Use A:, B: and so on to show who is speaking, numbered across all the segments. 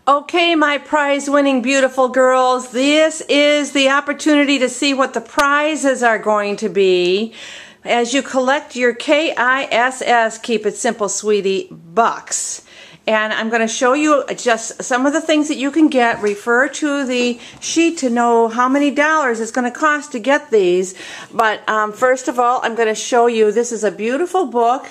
A: Okay, my prize-winning beautiful girls, this is the opportunity to see what the prizes are going to be as you collect your KISS, Keep It Simple Sweetie, bucks. And I'm going to show you just some of the things that you can get. Refer to the sheet to know how many dollars it's going to cost to get these. But first of all, I'm going to show you, this is a beautiful book.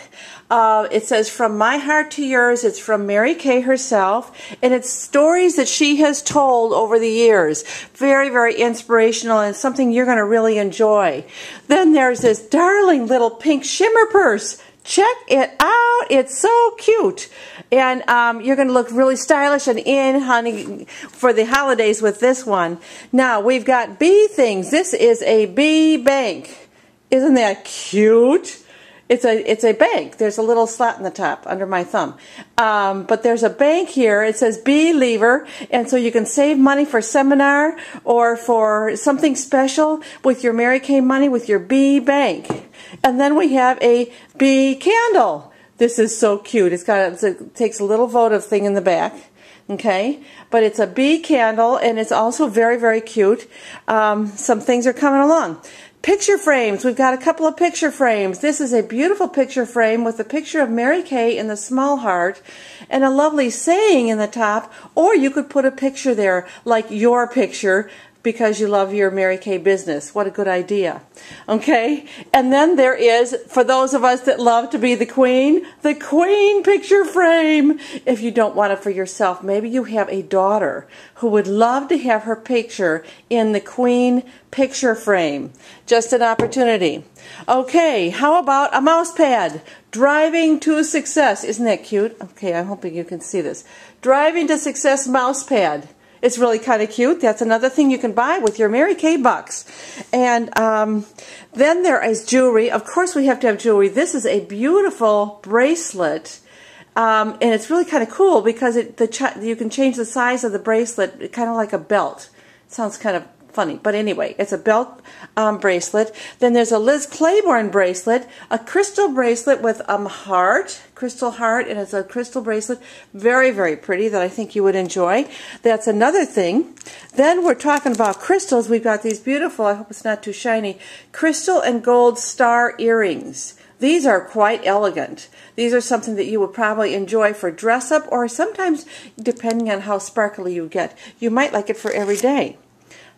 A: It says From My Heart to Yours. It's from Mary Kay herself, and it's stories that she has told over the years. Very, very inspirational, and something you're going to really enjoy. Then there's this darling little pink shimmer purse. Check it out. It's so cute. And you're going to look really stylish and in, honey, for the holidays with this one. Now, we've got bee things. This is a bee bank. Isn't that cute? It's a bank. There's a little slot in the top under my thumb. But there's a bank here. It says Bee Lever, and so you can save money for seminar or for something special with your Mary Kay money with your bee bank. And then we have a bee candle. This is so cute. It takes a little votive thing in the back. Okay, but it's a bee candle, and it's also very, very cute. Some things are coming along. Picture frames. We've got a couple of picture frames. This is a beautiful picture frame with a picture of Mary Kay in the small heart and a lovely saying in the top, or you could put a picture there like your picture because you love your Mary Kay business. What a good idea. Okay? And then there is, for those of us that love to be the queen picture frame. If you don't want it for yourself, maybe you have a daughter who would love to have her picture in the queen picture frame. Just an opportunity. Okay, how about a mouse pad? Driving to Success. Isn't that cute? Okay, I'm hoping you can see this. Driving to Success mouse pad. It's really kind of cute. That's another thing you can buy with your Mary Kay bucks. And then there is jewelry. Of course we have to have jewelry. This is a beautiful bracelet. And it's really kind of cool because you can change the size of the bracelet, kind of like a belt. It sounds kind of funny, but anyway, it's a belt bracelet. Then there's a Liz Claiborne bracelet, a crystal bracelet with crystal heart, and it's a crystal bracelet. Very, very pretty that I think you would enjoy. That's another thing. Then we're talking about crystals. We've got these beautiful, I hope it's not too shiny, crystal and gold star earrings. These are quite elegant. These are something that you would probably enjoy for dress up, or sometimes, depending on how sparkly you get, you might like it for every day.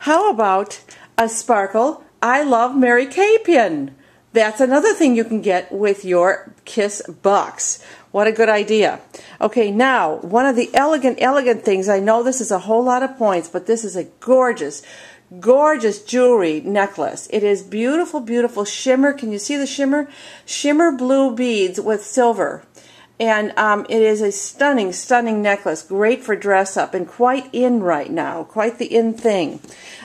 A: How about a sparkle I Love Mary Kay pin? That's another thing you can get with your KISS bucks. What a good idea. Okay, now, one of the elegant things, I know this is a whole lot of points, but this is a gorgeous, gorgeous jewelry necklace. It is beautiful, beautiful shimmer. Can you see the shimmer? Shimmer blue beads with silver. And it is a stunning, stunning necklace. Great for dress up and quite in right now. Quite the in thing.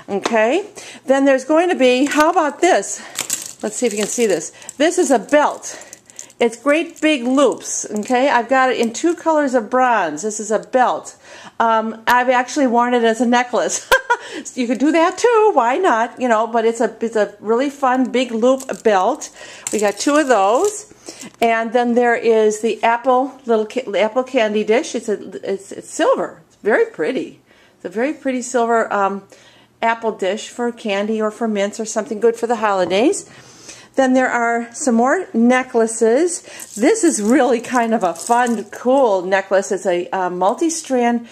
A: Okay? Then there's going to be, how about this? Let's see if you can see this. This is a belt. It's great big loops. Okay? I've got it in 2 colors of bronze. This is a belt. I've actually worn it as a necklace. You could do that too. Why not? You know, but it's a really fun big loop belt. We got 2 of those. And then there is the apple apple candy dish. It's silver. It's very pretty. It's a very pretty silver apple dish for candy or for mints or something good for the holidays. Then there are some more necklaces. This is really kind of a fun, cool necklace. It's a multi-strand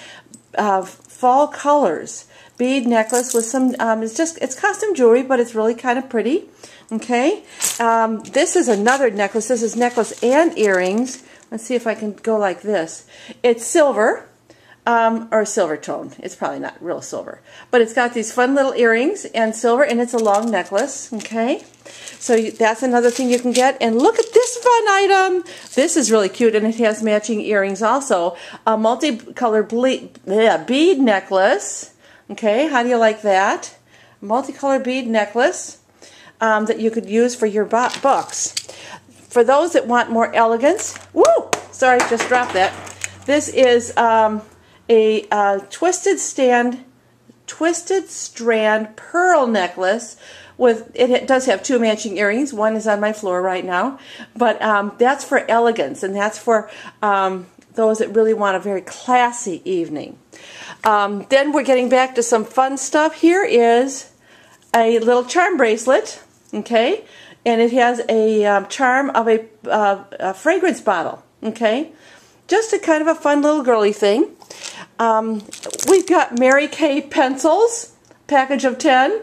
A: fall colors bead necklace with some. It's custom jewelry, but it's really kind of pretty. Okay, this is another necklace. This is necklace and earrings. Let's see if I can go like this. It's silver, or silver tone. It's probably not real silver, but it's got these fun little earrings and silver, and it's a long necklace. Okay, so that's another thing you can get. And look at this fun item. This is really cute, and it has matching earrings also. A multicolored bead necklace. Okay, how do you like that? Multicolored bead necklace. That you could use for your bucks. For those that want more elegance, woo! Sorry, just dropped that. This is a twisted strand pearl necklace with. It does have 2 matching earrings. One is on my floor right now, but that's for elegance, and that's for those that really want a very classy evening. Then we're getting back to some fun stuff. Here is a little charm bracelet, okay, and it has a charm of a fragrance bottle, okay, just a kind of a fun little girly thing. We've got Mary Kay pencils, package of 10.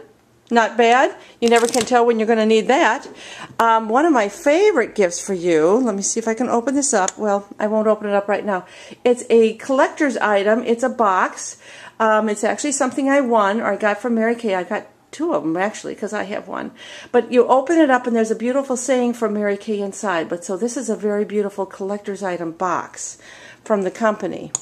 A: Not bad. You never can tell when you're going to need that. One of my favorite gifts for you, let me see if I can open this up. Well, I won't open it up right now. It's a collector's item. It's a box. It's actually something I won, or I got from Mary Kay. I got 2 of them, actually, because I have one. But you open it up, and there's a beautiful saying from Mary Kay inside. But so this is a very beautiful collector's item box from the company.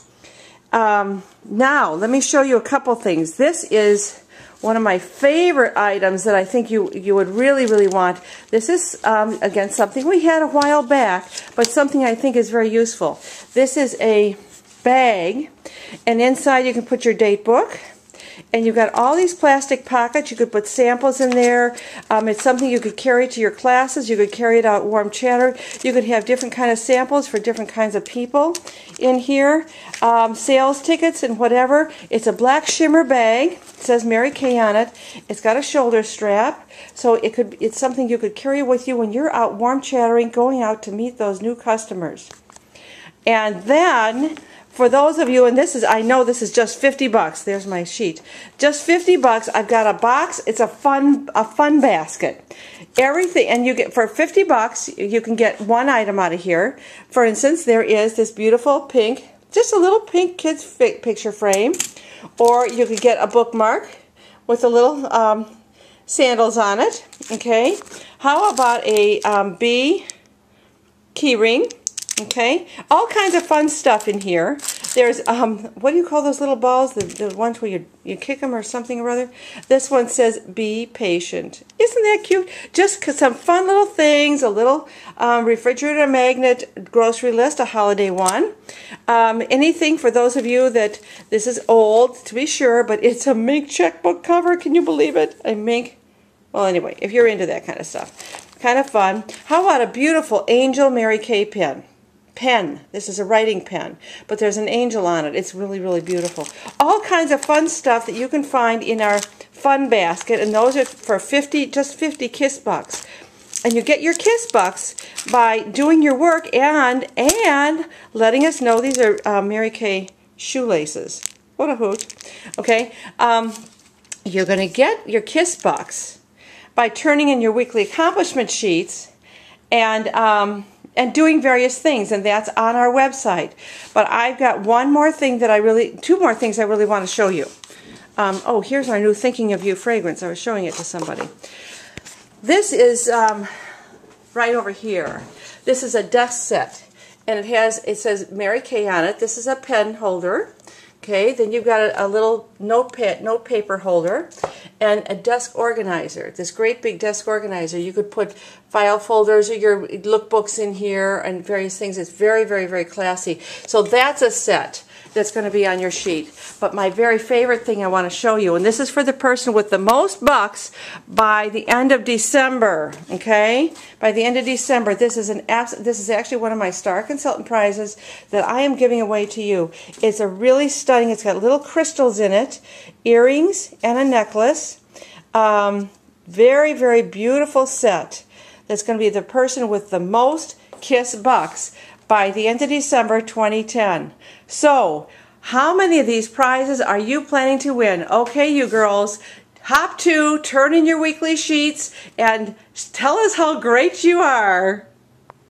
A: Now, let me show you a couple things. This is one of my favorite items that I think you would really, really want. This is, again, something we had a while back, but something I think is very useful. This is a bag, and inside you can put your date book. And you've got all these plastic pockets. You could put samples in there. It's something you could carry to your classes. You could carry it out warm chatter. You could have different kind of samples for different kinds of people in here. Sales tickets and whatever. It's a black shimmer bag. It says Mary Kay on it. It's got a shoulder strap. So it's something you could carry with you when you're out warm chattering, going out to meet those new customers. And then, for those of you, and this is, I know this is just 50 bucks. There's my sheet. Just 50 bucks. I've got a box. It's a fun basket. Everything, and you get, for 50 bucks, you can get one item out of here. For instance, there is this beautiful pink, just a little pink kid's picture frame. Or you could get a bookmark with a little sandals on it. Okay. How about a bee key ring? Okay, all kinds of fun stuff in here. There's, what do you call those little balls? The ones where you kick them or something or other? This one says, be patient. Isn't that cute? Just some fun little things, a little refrigerator magnet grocery list, a holiday one. Anything for those of you that, this is old, to be sure, but it's a mink checkbook cover. Can you believe it? A mink. Well, anyway, if you're into that kind of stuff. Kind of fun. How about a beautiful Angel Mary Kay pen? This is a writing pen, but there's an angel on it. It's really, really beautiful. All kinds of fun stuff that you can find in our fun basket, and those are for just 50 Kiss Bucks. And you get your Kiss Bucks by doing your work and letting us know these are Mary Kay shoelaces. What a hoot. Okay, you're going to get your Kiss Bucks by turning in your weekly accomplishment sheets and doing various things, and that's on our website. But I've got two more things I really want to show you. Oh, here's our new Thinking of You fragrance. I was showing it to somebody. This is right over here. This is a desk set, and it says Mary Kay on it. This is a pen holder. Okay, then you've got a little note paper holder and a desk organizer. This great big desk organizer. You could put file folders or your lookbooks in here and various things. It's very, very, very classy. So that's a set that's going to be on your sheet. But my very favorite thing I want to show you, and this is for the person with the most bucks by the end of December, okay? By the end of December, this is actually one of my Star Consultant prizes that I am giving away to you. It's a really stunning, it's got little crystals in it, earrings and a necklace. Very, very beautiful set. That's going to be the person with the most Kiss Bucks by the end of December 2010. So, how many of these prizes are you planning to win? Okay, you girls, hop to, turn in your weekly sheets, and tell us how great you are.